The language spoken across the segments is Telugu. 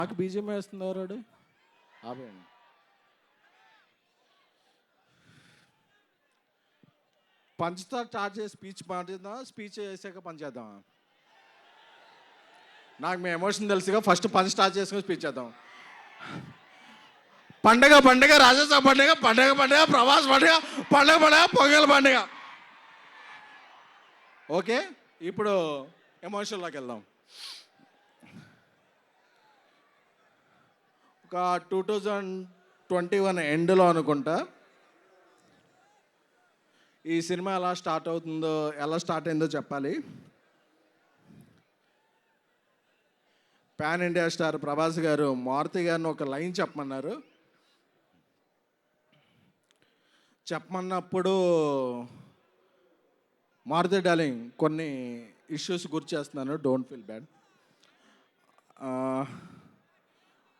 నాకు బీజిఎం వేస్తున్నారు ఆపేయండి. పంచ్తో స్టార్ట్ చేసి స్పీచ్ మాట్లాడదాం, స్పీచ్ వేసాక పంచ్ చేద్దామా? నాకు మీ ఎమోషన్ తెలుసుగా, ఫస్ట్ పంచ్ స్టార్ట్ చేసుకుని స్పీచ్ చేద్దాం. పండగ పండగ, రాజస్థాన్ పండగ, పండగ పండగ, ప్రవాస్ పండగ, పండగ పండగ, పొంగల్ పండగ. ఓకే, ఇప్పుడు ఎమోషన్లోకి వెళ్దాం. ఒక 2021 ఎండ్లో అనుకుంటా ఈ సినిమా ఎలా స్టార్ట్ అవుతుందో, ఎలా స్టార్ట్ అయిందో చెప్పాలి. పాన్ ఇండియా స్టార్ ప్రభాస్ గారు మారుతి గారిని ఒక లైన్ చెప్పమన్నారు. చెప్పమన్నప్పుడు మారుతి డార్లింగ్ కొన్ని ఇష్యూస్ గుర్తు చేస్తున్నాను, డోంట్ ఫీల్ బ్యాడ్.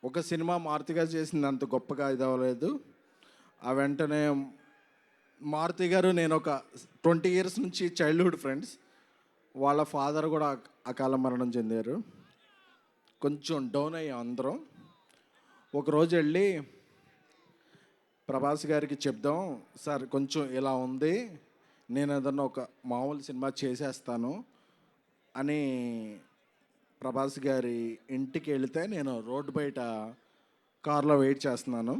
ఒక సినిమా మారుతి గారు చేసింది అంత గొప్పగా ఇది అవ్వలేదు. ఆ వెంటనే మారుతి గారు నేను ఒక 20 years నుంచి చైల్డ్హుడ్ ఫ్రెండ్స్. వాళ్ళ ఫాదర్ కూడా అకాల మరణం చెందారు. కొంచెం డౌన్ అయ్యాం అందరం. ఒకరోజు వెళ్ళి ప్రభాస్ గారికి చెప్దాం, సార్ కొంచెం ఇలా ఉంది, నేను ఏదన్నా ఒక మామూలు సినిమా చేసేస్తాను అని ప్రభాస్ గారి ఇంటికి వెళితే నేను రోడ్డు బయట కార్లో వెయిట్ చేస్తున్నాను.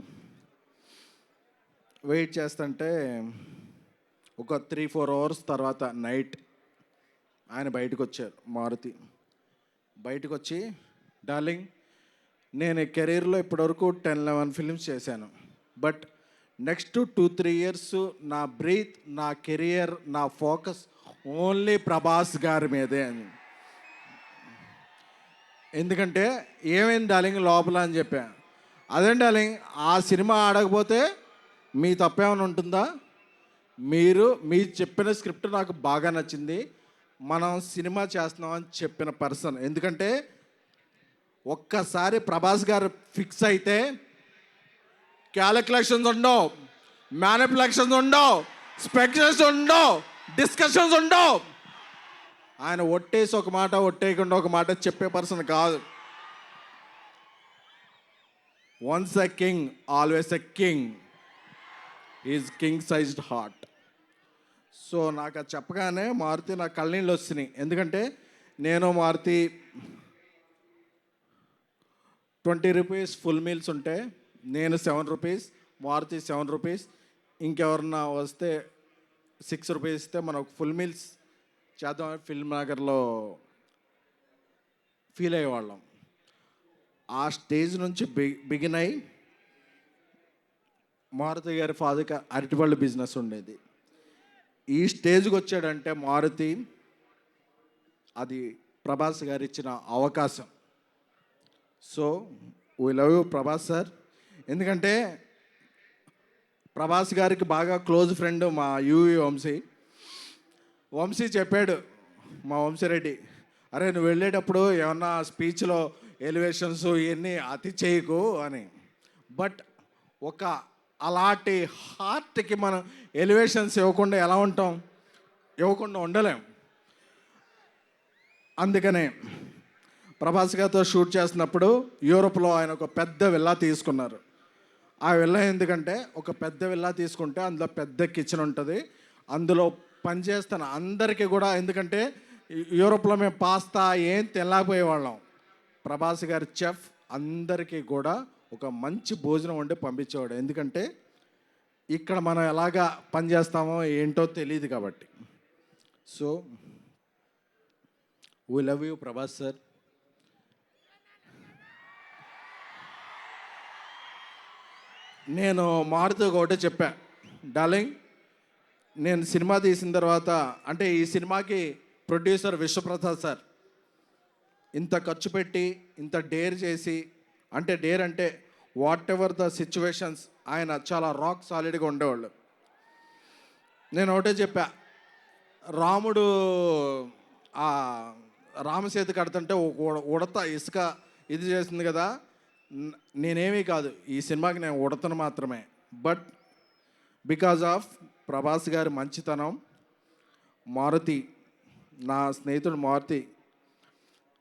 వెయిట్ చేస్తుంటే ఒక 3-4 hours తర్వాత నైట్ ఆయన బయటకు వచ్చారు. మారుతి బయటకు వచ్చి, డార్లింగ్ నేను కెరీర్లో ఇప్పటివరకు 10-11 ఫిల్మ్స్ చేశాను, బట్ నెక్స్ట్ 2-3 years నా బ్రీత్, నా కెరియర్, నా ఫోకస్ ఓన్లీ ప్రభాస్ గారి మీదే అని. ఎందుకంటే ఏమైంది డార్లింగ్ లోపల అని చెప్పా. అదే డార్లింగ్, ఆ సినిమా ఆడకపోతే మీ తప్పేమైనా ఉంటుందా? మీరు చెప్పిన స్క్రిప్ట్ నాకు బాగా నచ్చింది, మనం సినిమా చేస్తున్నాం అని చెప్పిన పర్సన్. ఎందుకంటే ఒక్కసారి ప్రభాస్ గారు ఫిక్స్ అయితే క్యాలిక్యులేషన్స్ ఉండవు, మ్యానిపులేషన్స్ ఉండవు, స్పెక్యులేషన్స్ ఉండవు, డిస్కషన్స్ ఉండవు. ఆయన ఒట్టేసి ఒక మాట, ఒట్టేయకుండా ఒక మాట చెప్పే పర్సన్ కాదు. Once a king always a king, is king sized heart. So నాకు అది చెప్పగానే మారుతి నా కళ్ళనీళ్ళు వస్తున్నాయి. ఎందుకంటే నేను మారుతి 20 rupees ఫుల్ మీల్స్ ఉంటే నేను 7 rupees, మారుతి 7 rupees, ఇంకెవరన్నా వస్తే 6 rupees ఇస్తే మనం ఫుల్ మీల్స్ చేద్దామని ఫిల్మ్ నగర్లో ఫీల్ అయ్యేవాళ్ళం. ఆ స్టేజ్ నుంచి బిగిన్ అయ్యి మారుతి గారి ఫాదర్కి అరటిపళ్ళు బిజినెస్ ఉండేది. ఈ స్టేజ్కి వచ్చాడంటే మారుతి, అది ప్రభాస్ గారు ఇచ్చిన అవకాశం. So we love you Prabhas sir. ఎందుకంటే ప్రభాస్ గారికి బాగా క్లోజ్ ఫ్రెండ్ మా యూవి వంశీ చెప్పాడు, మా వంశీరెడ్డి, అరే నువ్వు వెళ్ళేటప్పుడు ఏమన్నా స్పీచ్లో ఎలివేషన్స్ ఇవన్నీ అతి చేయకు అని. బట్ ఒక అలాంటి హార్ట్కి మనం ఎలివేషన్స్ ఇవ్వకుండా ఎలా ఉంటాం? ఇవ్వకుండా ఉండలేం. అందుకనే ప్రభాస్ గారితో షూట్ చేస్తున్నప్పుడు యూరోప్లో ఆయన ఒక పెద్ద విల్లా తీసుకున్నారు. ఆ విల్లా ఎందుకంటే, ఒక పెద్ద విల్లా తీసుకుంటే అందులో పెద్ద కిచెన్ ఉంటుంది, అందులో పనిచేస్తున్న అందరికీ కూడా, ఎందుకంటే యూరోప్లో మేము పాస్తా ఏం తినలేకపోయేవాళ్ళం, ప్రభాస్ గారి చెఫ్ అందరికీ కూడా ఒక మంచి భోజనం వండి పంపించేవాడు. ఎందుకంటే ఇక్కడ మనం ఎలాగా పనిచేస్తామో ఏంటో తెలియదు కాబట్టి. So we love you Prabhas sir. నేను మారుతూ ఒకటే చెప్పా, డార్లింగ్ నేను సినిమా తీసిన తర్వాత, అంటే ఈ సినిమాకి ప్రొడ్యూసర్ విశ్వప్రసాద్ సార్ ఇంత ఖర్చు పెట్టి ఇంత డేర్ చేసి, అంటే డేర్ అంటే వాట్ ఎవర్ ద సిచ్యువేషన్స్, ఆయన చాలా రాక్ సాలిడ్గా ఉండేవాళ్ళు. నేను ఒకటే చెప్పా, రాముడు ఆ రామసేతు కడుతుంటే ఉడత ఇసుక ఇది చేస్తుంది కదా, నేనేమీ కాదు, ఈ సినిమాకి నేను ఉడతను మాత్రమే. బట్ బికాజ్ ఆఫ్ ప్రభాస్ గారి మంచితనం, మారుతి నా స్నేహితుడు మారుతి,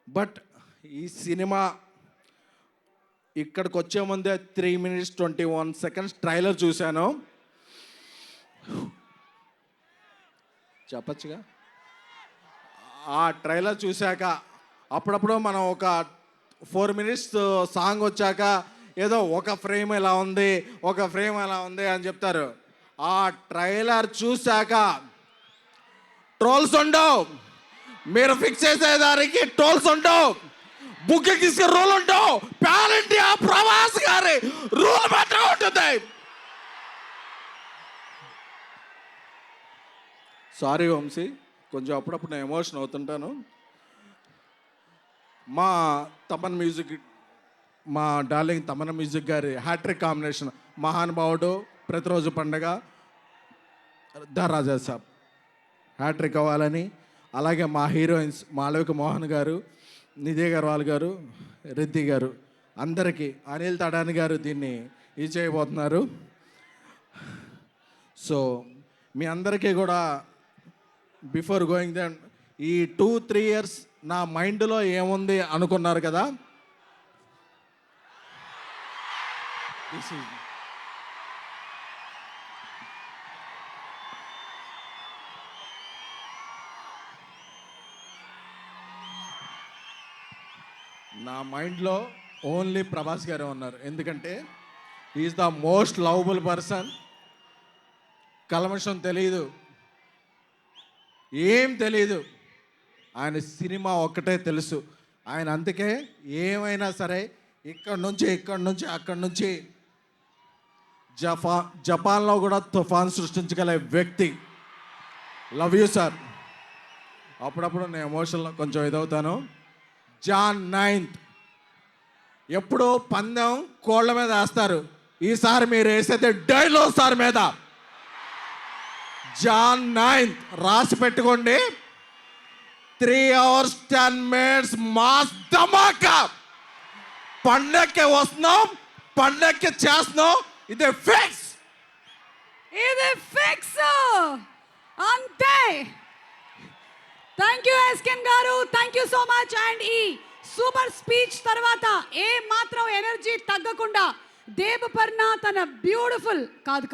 బట్ ఈ సినిమా ఇక్కడికి వచ్చే ముందే 3 minutes 21 seconds ట్రైలర్ చూశాను. చెప్పచ్చుగా. ఆ ట్రైలర్ చూశాక అప్పుడప్పుడు మనం ఒక 4 minutes సాంగ్ వచ్చాక ఏదో ఒక ఫ్రేమ్ ఎలా ఉంది, ఒక ఫ్రేమ్ ఎలా ఉంది అని చెప్తారు. ఆ ట్రైలర్ చూశాక ట్రోల్స్ ఉండవు, మీరు ఫిక్స్ చేసేదానికి ట్రోల్స్ ఉండవు, బుక్కి తీసుకునే రూల్ ఉండవు, పాన్ ఇండియా ప్రభాస్ గారి రూల్ మాత్రమే ఉంటుంది. సారీ వంశీ, కొంచెం అప్పుడప్పుడు నేను ఎమోషన్ అవుతుంటాను. మా తమన్ మ్యూజిక్, మా డార్లింగ్ తమన్ మ్యూజిక్ గారి హ్యాట్రిక్ కాంబినేషన్ మహానుభావుడు, ప్రతిరోజు పండగ, ద రాజా సాబ్ హ్యాట్రిక్ అవ్వాలని, అలాగే మా హీరోయిన్స్ మాళవిక మోహన్ గారు, నిధి అగర్వాల్ గారు, రిద్ధి గారు, అందరికీ, అనిల్ తడాని గారు దీన్ని ఇది చేయబోతున్నారు. సో మీ అందరికీ కూడా బిఫోర్ గోయింగ్ దెన్ ఈ 2-3 years నా మైండ్లో ఏముంది అనుకున్నారు కదా. నా మైండ్లో ఓన్లీ ప్రభాస్ గారే ఉన్నారు. ఎందుకంటే is the most lovable person. కల్మషం తెలీదు, ఏం తెలీదు, ఆయన సినిమా ఒక్కటే తెలుసు. ఆయన అందుకే ఏమైనా సరే ఇక్కడి నుంచి అక్కడి నుంచి జపాన్లో కూడా తుఫాన్ సృష్టించగల వ్యక్తి. Love you sir. అప్పుడప్పుడు నేను ఎమోషన్లో కొంచెం ఇదవుతాను. Jan 9th ఎప్పుడో పందెం కోళ్ళ మీద వేస్తారు, ఈసారి మీరు వేసేది డైనోసార్ మీద. Jan 9th రాసి పెట్టుకోండి. 3 hours 10 minutes మాస్ ధమాకా. పండక్కి వస్తున్నాం, పండక్కి చేస్తున్నాం, ఇది ఫిక్స్, ఇది ఫిక్స్ అంతే. థ్యాంక్ యూ ఎస్కెన్ గారు, thank you so much. And ఈ సూపర్ స్పీచ్ తర్వాత ఏ మాత్రం ఎనర్జీ తగ్గకుండా దేవపర్ణ తన బ్యూటిఫుల్ కాదు